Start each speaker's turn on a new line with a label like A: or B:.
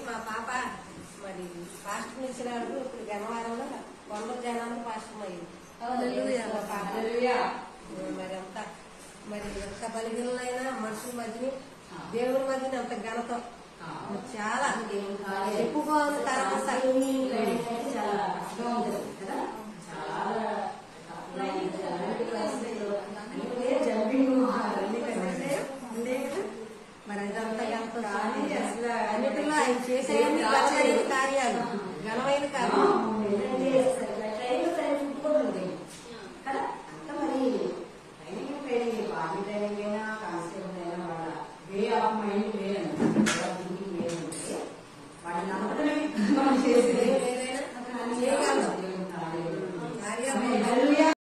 A: మా పాప మరి పాస్టర్ ఇచ్చినాడు. ఇప్పుడు గన్నవరంలో 100 జనాలకు పాస్టర్ అయ్యింది. మరి అంతా మరి ఎంత బలిగినైనా మనుషుల మధ్యని దేవుడి మధ్యని అంత ఘనత చాలా చెప్పుకోని తర్వాత మరి అదంతా ఘనత అన్నిటిలో ఆయన చేసే కార్యాలు ఘనమైన కార్యాలు.